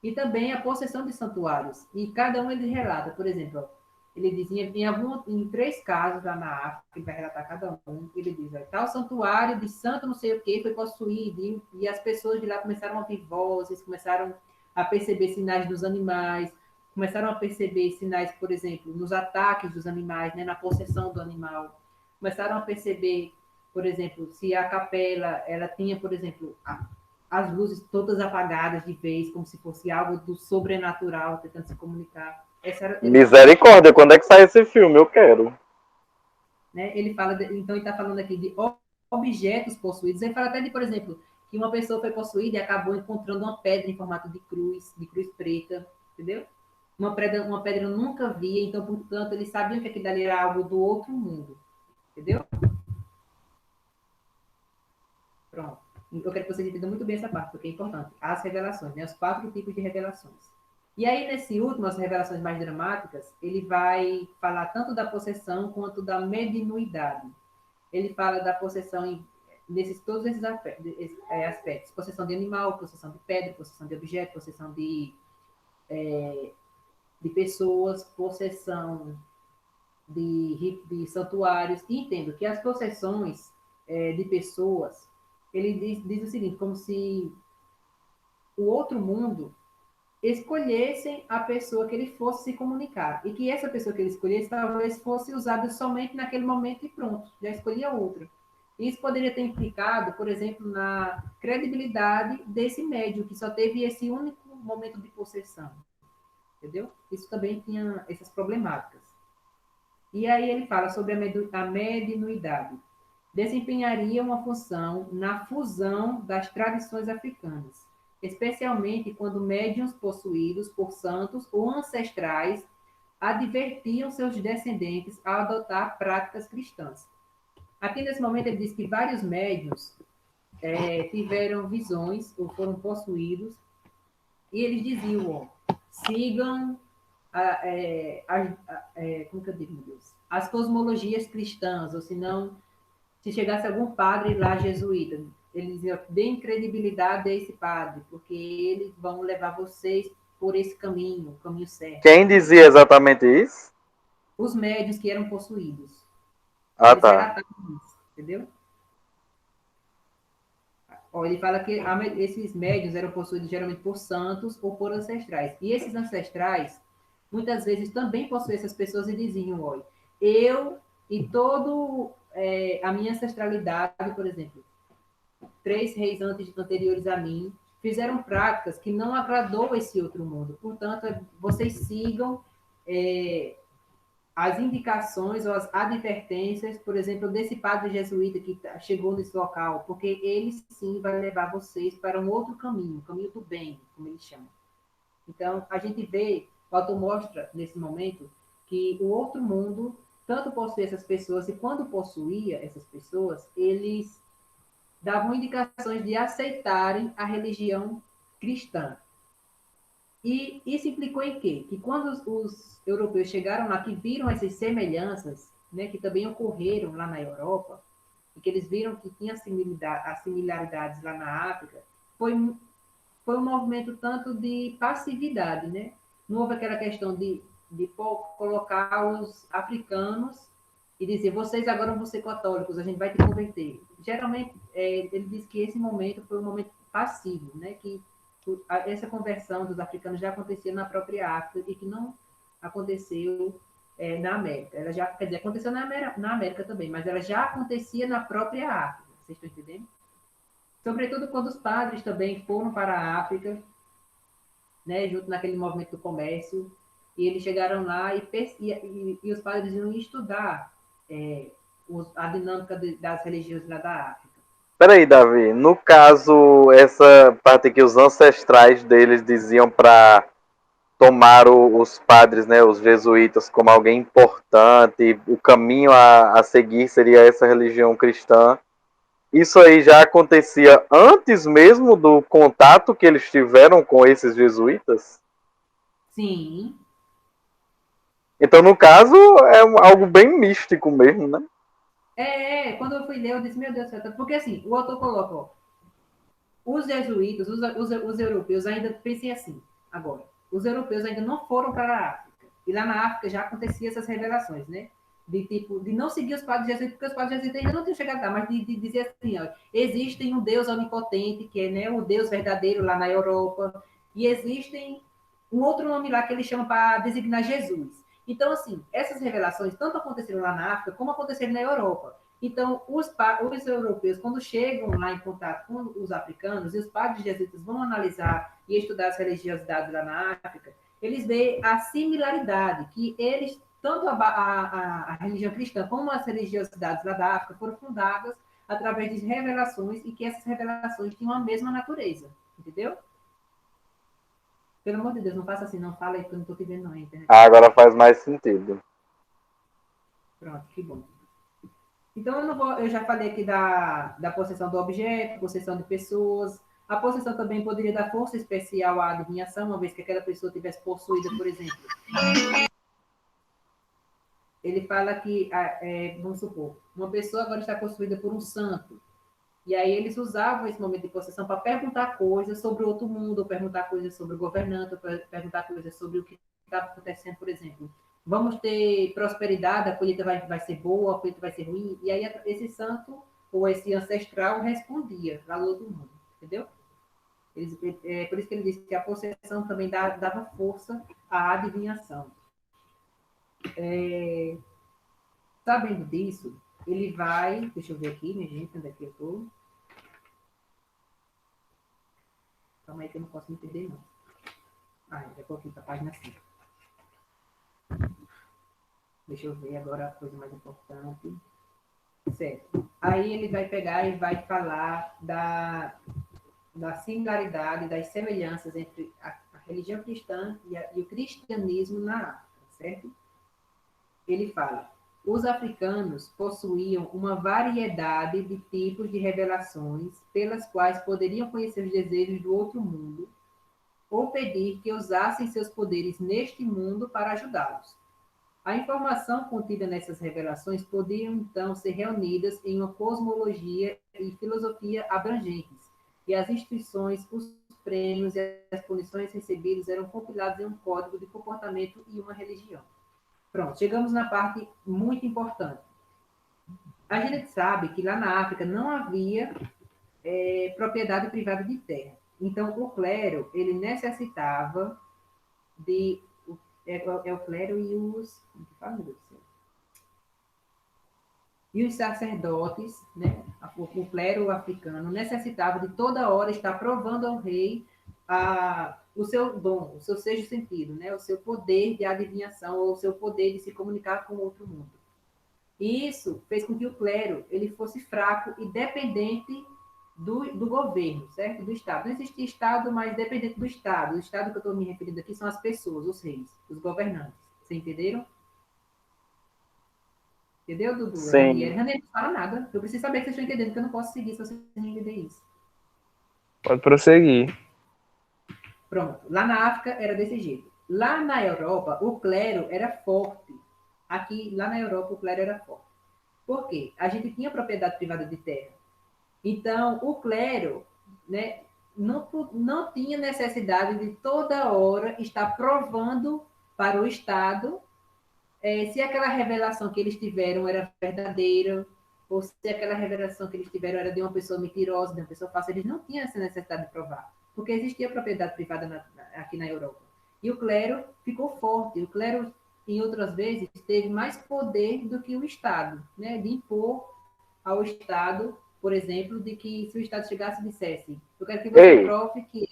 E também a possessão de santuários. E cada um ele relata, por exemplo, ele diz em 3 casos lá na África, ele vai relatar cada um, ele diz, tal santuário de santo não sei o que foi possuído, e as pessoas de lá começaram a ouvir vozes, começaram a perceber sinais dos animais, começaram a perceber sinais, por exemplo, nos ataques dos animais, né, na possessão do animal, começaram a perceber, por exemplo, se a capela, ela tinha, por exemplo, as luzes todas apagadas de vez, como se fosse algo do sobrenatural tentando se comunicar. Misericórdia, quando é que sai esse filme? Eu quero. Né? Ele fala, então ele está falando aqui de objetos possuídos. Ele fala até de, por exemplo, que uma pessoa foi possuída e acabou encontrando uma pedra em formato de cruz preta, entendeu? Uma pedra nunca via, então, portanto, eles sabiam que aquilo ali era algo do outro mundo, entendeu? Pronto. Eu quero que vocês entendam muito bem essa parte, porque é importante. As revelações, né? Os 4 tipos de revelações. E aí, nesse último, as revelações mais dramáticas, ele vai falar tanto da possessão quanto da mediunidade. Ele fala da possessão todos esses aspectos. Possessão de animal, possessão de pedra, possessão de objeto, possessão de pessoas, possessão de santuários. E entendo que as possessões de pessoas, ele diz o seguinte, como se o outro mundo escolhessem a pessoa que ele fosse se comunicar. E que essa pessoa que ele escolhesse talvez fosse usada somente naquele momento e pronto, já escolhia outra. Isso poderia ter implicado, por exemplo, na credibilidade desse médium, que só teve esse único momento de possessão. Entendeu? Isso também tinha essas problemáticas. E aí ele fala sobre a mediunidade. Desempenharia uma função na fusão das tradições africanas, especialmente quando médiuns possuídos por santos ou ancestrais advertiam seus descendentes a adotar práticas cristãs. Aqui nesse momento ele diz que vários médiuns tiveram visões ou foram possuídos e eles diziam, sigam como que eu digo, meu Deus? As cosmologias cristãs, ou senão, se chegasse algum padre lá jesuíta, eles diziam, deem credibilidade a esse padre, porque eles vão levar vocês por esse caminho, o caminho certo. Quem dizia exatamente isso? Os médios que eram possuídos. Ah, Eles tá. relatavam isso, entendeu? Ó, ele fala que esses médios eram possuídos geralmente por santos ou por ancestrais. E esses ancestrais muitas vezes também possuíam essas pessoas e diziam, olha, eu e todo a minha ancestralidade, por exemplo, 3 reis anteriores a mim, fizeram práticas que não agradou esse outro mundo. Portanto, vocês sigam as indicações ou as advertências, por exemplo, desse padre jesuíta que chegou nesse local, porque ele sim vai levar vocês para um outro caminho, o caminho do bem, como ele chama. Então, a gente vê, o autor mostra nesse momento que o outro mundo tanto possuía essas pessoas, e quando possuía essas pessoas, eles davam indicações de aceitarem a religião cristã. E isso implicou em quê? Que quando os europeus chegaram lá, que viram essas semelhanças, né, que também ocorreram lá na Europa, e que eles viram que tinha as similaridades lá na África, foi um movimento tanto de passividade, né? Não houve aquela questão de colocar os africanos e dizer, vocês agora vão ser católicos, a gente vai te converter. Geralmente, ele diz que esse momento foi um momento passivo, né? Que essa conversão dos africanos já acontecia na própria África e que não aconteceu na América. Ela já, quer dizer, aconteceu na América também, mas ela já acontecia na própria África. Vocês estão entendendo? Sobretudo quando os padres também foram para a África, né, junto naquele movimento do comércio, e eles chegaram lá e os padres iam estudar a dinâmica das religiões lá da África. Peraí, Davi, no caso, essa parte que os ancestrais deles diziam para tomar os padres, né, os jesuítas, como alguém importante, o caminho a seguir seria essa religião cristã. Isso aí já acontecia antes mesmo do contato que eles tiveram com esses jesuítas? Sim. Então, no caso, é algo bem místico mesmo, né? Quando eu fui ler, eu disse, meu Deus do céu, porque assim, o autor coloca, ó, os jesuítas, os europeus ainda, pensem assim, agora, os europeus ainda não foram para a África, e lá na África já acontecia essas revelações, né? De não seguir os padres jesuítas, porque os padres jesuítas ainda não tinham chegado lá, mas de dizer assim, ó, existem um Deus onipotente, que é, né, o Deus verdadeiro lá na Europa, e existem um outro nome lá que eles chamam para designar Jesus. Então, assim, essas revelações tanto aconteceram lá na África como aconteceram na Europa. Então, os europeus, quando chegam lá em contato com os africanos, e os padres jesuítas vão analisar e estudar as religiosidades lá na África, eles veem a similaridade, que eles, tanto a religião cristã como as religiosidades lá da África, foram fundadas através de revelações e que essas revelações tinham a mesma natureza, entendeu? Pelo amor de Deus, não faça assim, não fala aí, porque eu não estou te vendo na internet. Ah, agora faz mais sentido. Pronto, que bom. Então, eu já falei aqui da possessão do objeto, possessão de pessoas. A possessão também poderia dar força especial à adivinhação, uma vez que aquela pessoa tivesse possuída, por exemplo. Ele fala que, vamos supor, uma pessoa agora está possuída por um santo. E aí eles usavam esse momento de possessão para perguntar coisas sobre o outro mundo, ou perguntar coisas sobre o governante, ou perguntar coisas sobre o que está acontecendo, por exemplo. Vamos ter prosperidade, a colheita vai ser boa, a colheita vai ser ruim. E aí esse santo, ou esse ancestral, respondia lá do outro mundo, entendeu? Por isso que ele disse que a possessão também dava força à adivinhação. Sabendo disso, ele vai... Deixa eu ver aqui, minha gente, onde é que eu estou? Calma aí que eu não posso me perder, não. Já coloquei para a página 5. Deixa eu ver agora a coisa mais importante. Certo. Aí ele vai pegar e vai falar da similaridade, das semelhanças entre a religião cristã e o cristianismo na África, certo? Ele fala: os africanos possuíam uma variedade de tipos de revelações pelas quais poderiam conhecer os desejos do outro mundo ou pedir que usassem seus poderes neste mundo para ajudá-los. A informação contida nessas revelações podiam, então, ser reunidas em uma cosmologia e filosofia abrangentes, e as instituições, os prêmios e as punições recebidas eram compilados em um código de comportamento e uma religião. Pronto, chegamos na parte muito importante. A gente sabe que lá na África não havia propriedade privada de terra. Então, o clero, ele necessitava de é o clero e os... Meu Deus do céu. E os sacerdotes, né, o clero africano, necessitava de toda hora estar provando ao rei o seu dom, o seu sexto sentido, né, o seu poder de adivinhação, ou o seu poder de se comunicar com outro mundo. E isso fez com que o clero ele fosse fraco e dependente do governo, certo? Do Estado. Não existia Estado, mas dependente do Estado. O Estado que eu estou me referindo aqui são as pessoas, os reis, os governantes. Vocês entenderam? Entendeu, Dudu? Sim. Ele não fala nada. Eu preciso saber que vocês estão entendendo, porque eu não posso seguir se vocês não entenderem isso. Pode prosseguir. Pronto. Lá na África era desse jeito. Lá na Europa, o clero era forte. Aqui, lá na Europa, o clero era forte. Por quê? A gente tinha propriedade privada de terra. Então, o clero, né, não tinha necessidade de toda hora estar provando para o Estado se aquela revelação que eles tiveram era verdadeira, ou se aquela revelação que eles tiveram era de uma pessoa mentirosa, de uma pessoa falsa. Eles não tinham essa necessidade de provar, porque existia propriedade privada aqui na Europa. E o clero ficou forte. O clero, em outras vezes, teve mais poder do que o Estado, né, de impor ao Estado, por exemplo, de que se o Estado chegasse e dissesse, eu quero que você prove que...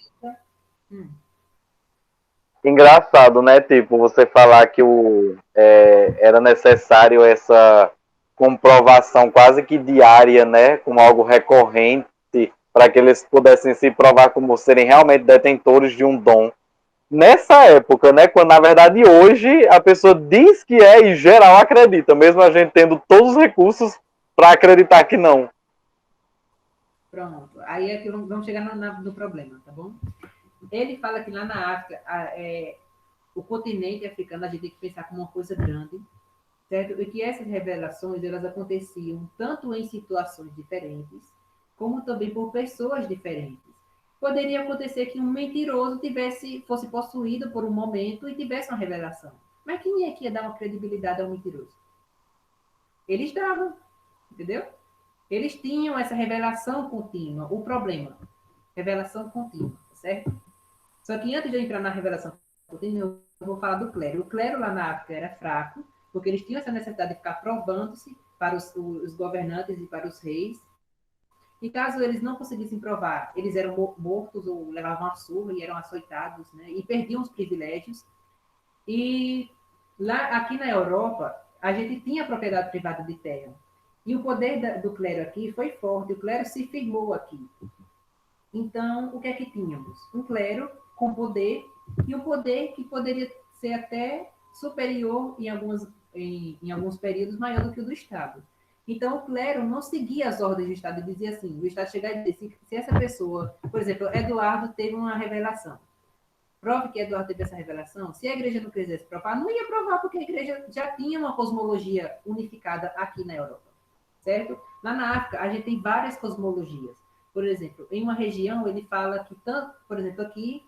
Engraçado, né? Tipo, você falar que era necessário essa comprovação quase que diária, né? Como algo recorrente, para que eles pudessem se provar como serem realmente detentores de um dom. Nessa época, né? Quando na verdade hoje a pessoa diz que é e geral acredita, mesmo a gente tendo todos os recursos para acreditar que não. Pronto. Aí é que vamos chegar no problema, tá bom? Ele fala que lá na África, o continente africano, a gente tem que pensar como uma coisa grande, certo? E que essas revelações, elas aconteciam tanto em situações diferentes, como também por pessoas diferentes. Poderia acontecer que um mentiroso fosse possuído por um momento e tivesse uma revelação. Mas quem é que ia dar uma credibilidade ao mentiroso? Eles davam, entendeu? Eles tinham essa revelação contínua. O problema, revelação contínua, certo? Só que antes de eu entrar na revelação contínua, eu vou falar do clero. O clero lá na África era fraco, porque eles tinham essa necessidade de ficar provando-se para os governantes e para os reis. E caso eles não conseguissem provar, eles eram mortos ou levavam uma surra e eram açoitados, né? E perdiam os privilégios. E lá, aqui na Europa, a gente tinha propriedade privada de terra. E o poder do clero aqui foi forte. O clero se firmou aqui. Então, o que é que tínhamos? Um clero com poder, e um poder que poderia ser até superior em alguns períodos, maior do que o do Estado. Então, o clero não seguia as ordens do Estado, e dizia assim, o Estado chegava e dizia, se essa pessoa, por exemplo, Eduardo teve uma revelação, prove que Eduardo teve essa revelação, se a igreja não quisesse provar, não ia provar, porque a igreja já tinha uma cosmologia unificada aqui na Europa, certo? Lá na África, a gente tem várias cosmologias. Por exemplo, em uma região, ele fala que, por exemplo, aqui,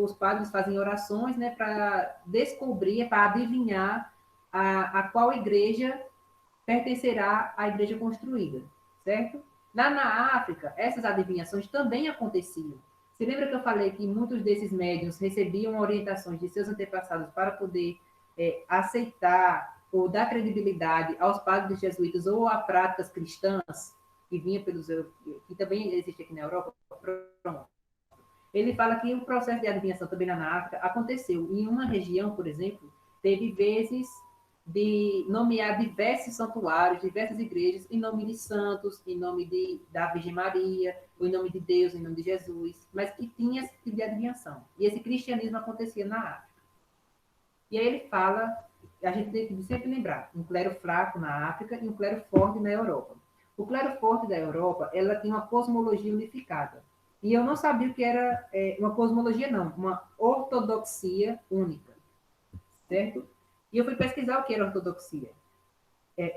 os padres fazem orações, né, para descobrir, para adivinhar a qual igreja pertencerá à igreja construída, certo? Lá na África, essas adivinhações também aconteciam. Você lembra que eu falei que muitos desses médiuns recebiam orientações de seus antepassados para poder aceitar ou dar credibilidade aos padres jesuítas ou a práticas cristãs que vinha que também existe aqui na Europa? Pronto. Ele fala que o processo de adivinhação também lá na África aconteceu. Em uma região, por exemplo, teve vezes de nomear diversos santuários, diversas igrejas, em nome de santos, em nome da Virgem Maria, ou em nome de Deus, em nome de Jesus, mas que tinha esse tipo de adivinhação. E esse cristianismo acontecia na África. E aí ele fala, a gente tem que sempre lembrar, um clero fraco na África e um clero forte na Europa. O clero forte da Europa, ela tem uma cosmologia unificada. E eu não sabia o que era uma cosmologia, não, uma ortodoxia única, certo? E eu fui pesquisar o que era ortodoxia.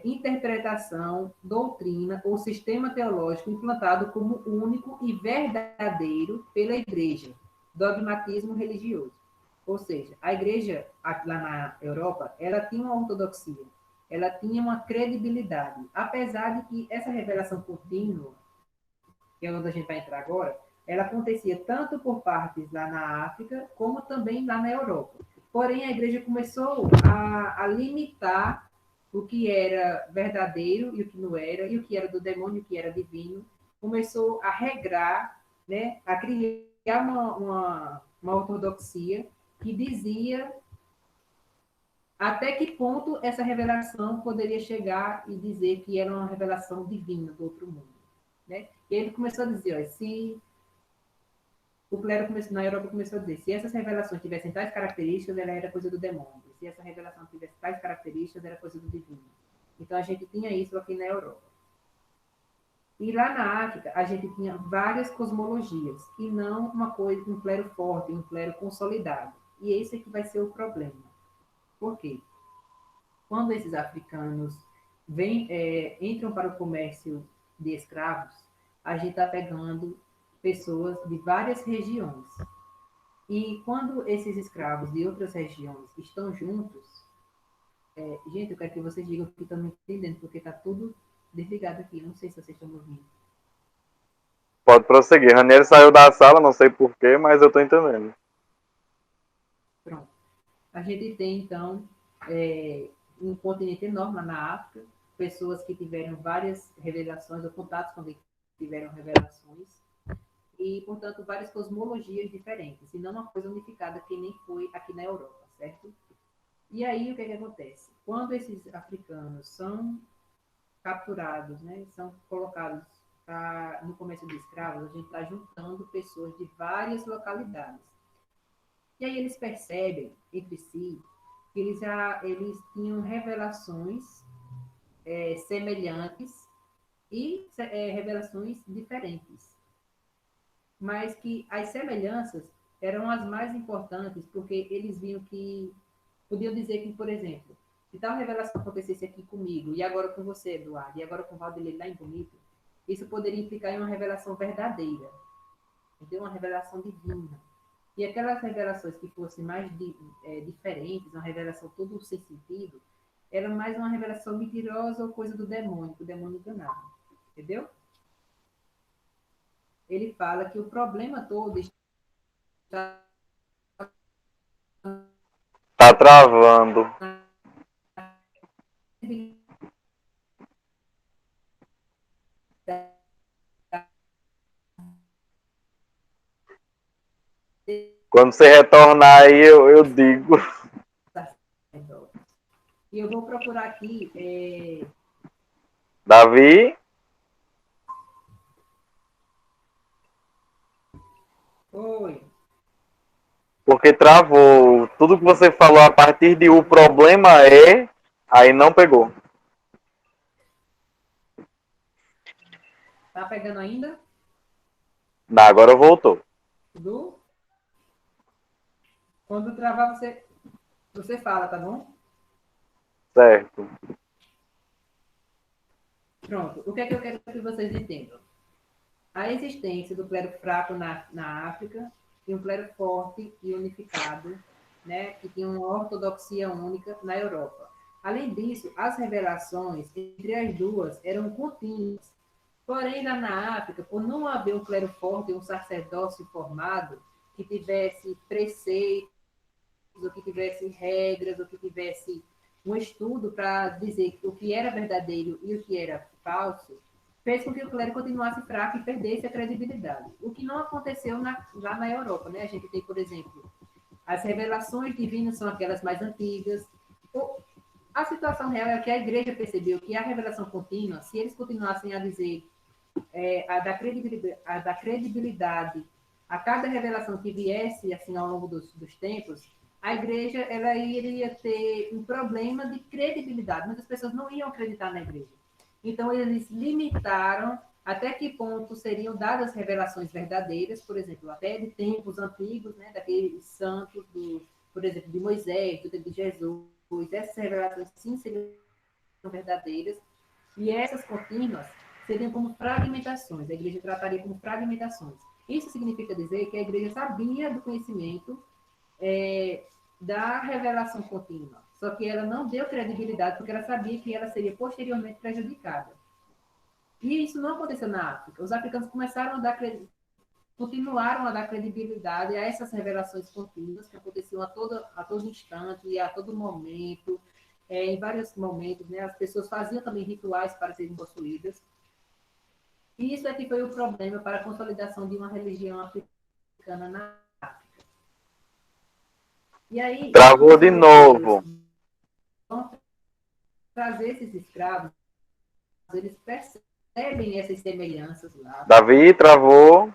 Interpretação, doutrina ou sistema teológico implantado como único e verdadeiro pela igreja, dogmatismo religioso. Ou seja, a igreja lá na Europa, ela tinha uma ortodoxia, ela tinha uma credibilidade, apesar de que essa revelação contínua, que é onde a gente vai entrar agora, ela acontecia tanto por partes lá na África, como também lá na Europa. Porém, a igreja começou a limitar o que era verdadeiro e o que não era, e o que era do demônio e o que era divino. Começou a regrar, né, a criar uma ortodoxia que dizia até que ponto essa revelação poderia chegar e dizer que era uma revelação divina do outro mundo, né? E ele começou a dizer, ó, se o clero na Europa começou a dizer, se essas revelações tivessem tais características, ela era coisa do demônio. Se essa revelação tivesse tais características, era coisa do divino. Então a gente tinha isso aqui na Europa. E lá na África, a gente tinha várias cosmologias, e não uma coisa, um clero forte, um clero consolidado. E esse é que vai ser o problema. Por quê? Quando esses africanos entram para o comércio de escravos, a gente está pegando pessoas de várias regiões. E quando esses escravos de outras regiões estão juntos, gente, eu quero que vocês digam que estão me entendendo, porque está tudo desligado aqui. Eu não sei se vocês estão me ouvindo. Pode prosseguir. Ranieri saiu da sala, não sei porquê, mas eu estou entendendo. Pronto. A gente tem, então, um continente enorme lá na África, pessoas que tiveram várias revelações, ou contatos com que tiveram revelações, e, portanto, várias cosmologias diferentes, e não uma coisa unificada que nem foi aqui na Europa, certo? E aí, o que acontece? Quando esses africanos são capturados, né, são colocados no comércio de escravos, a gente está juntando pessoas de várias localidades. E aí eles percebem, entre si, que eles tinham revelações semelhantes e revelações diferentes. Mas que as semelhanças eram as mais importantes, porque eles viam que, podiam dizer que, por exemplo, se tal revelação acontecesse aqui comigo, e agora com você, Eduardo, e agora com o Valdelei lá em Bonito, isso poderia implicar em uma revelação verdadeira, entendeu? Uma revelação divina. E aquelas revelações que fossem mais diferentes, uma revelação todo sem sentido, era mais uma revelação mentirosa ou coisa do demônio, que o demônio enganava. Entendeu? Ele fala que o problema todo está Tá travando. Quando você retornar aí, eu digo. E eu vou procurar aqui. Davi? Oi. Porque travou. Tudo que você falou a partir de o problema é, aí não pegou. Tá pegando ainda? Agora voltou. Tudo? Quando travar, você fala, tá bom? Certo. Pronto. O que é que eu quero que vocês entendam? A existência do clero fraco na África e um clero forte e unificado, né, que tinha uma ortodoxia única na Europa. Além disso, as revelações entre as duas eram contínuas. Porém, lá na África, por não haver um clero forte e um sacerdócio formado, que tivesse preceitos, ou que tivesse regras, ou que tivesse um estudo para dizer o que era verdadeiro e o que era falso, fez com que o clero continuasse fraco e perdesse a credibilidade. O que não aconteceu lá na Europa, né? A gente tem, por exemplo, as revelações divinas são aquelas mais antigas. A situação real é que a igreja percebeu que a revelação contínua, se eles continuassem a dizer a da credibilidade a cada revelação que viesse assim ao longo dos tempos, a igreja ela iria ter um problema de credibilidade. Muitas pessoas não iam acreditar na igreja. Então, eles limitaram até que ponto seriam dadas revelações verdadeiras, por exemplo, até de tempos antigos, né, daqueles santos, por exemplo, de Moisés, do tempo de Jesus. Essas revelações, sim, seriam verdadeiras. E essas contínuas seriam como fragmentações. A igreja trataria como fragmentações. Isso significa dizer que a igreja sabia do conhecimento da revelação contínua, só que ela não deu credibilidade porque ela sabia que ela seria posteriormente prejudicada. E isso não aconteceu na África. Os africanos começaram a dar credibilidade. continuaram a dar credibilidade a essas revelações contínuas que aconteciam a todo instante e a todo momento, em vários momentos, né? As pessoas faziam também rituais para serem possuídas. E isso é que foi o problema para a consolidação de uma religião africana na África. E aí, quando Travou os de europeus novo. vão trazer esses escravos, eles percebem essas semelhanças lá. Davi, travou.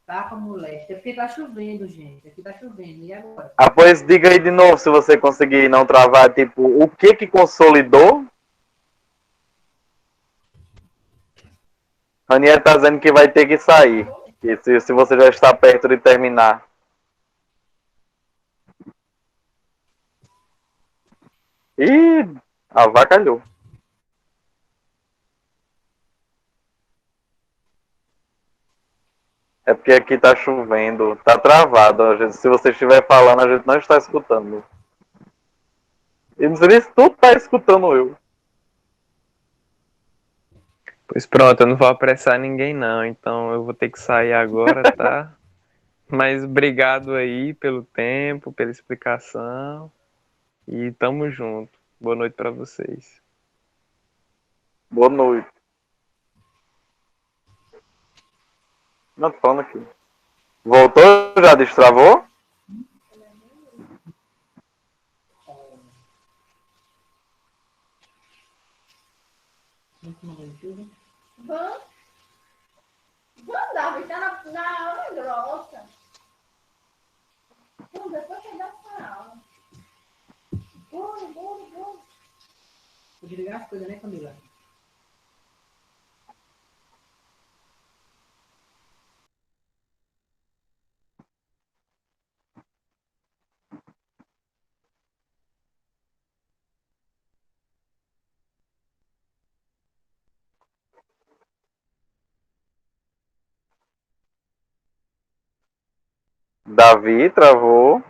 Tá com a moléstia. É porque tá chovendo, gente. Aqui tá chovendo. E agora? Ah, pois diga aí de novo, se você conseguir não travar, tipo, o que consolidou? Raniel tá dizendo que vai ter que sair. E se você já está perto de terminar. Ih, avacalhou. É porque aqui tá chovendo, tá travado. Se você estiver falando, a gente não está escutando. E não sei nem se tu tá escutando eu. Pois pronto, eu não vou apressar ninguém não, então eu vou ter que sair agora, tá? Mas obrigado aí pelo tempo, pela explicação e tamo junto. Boa noite para vocês. Boa noite. Não, tô falando aqui. Voltou? Já destravou? Vamos, vamos dar, vai estar na aula grossa. Vamos, depois que dá essa aula. Vamos. Vou desligar as coisas, né, Camila? Davi, travou.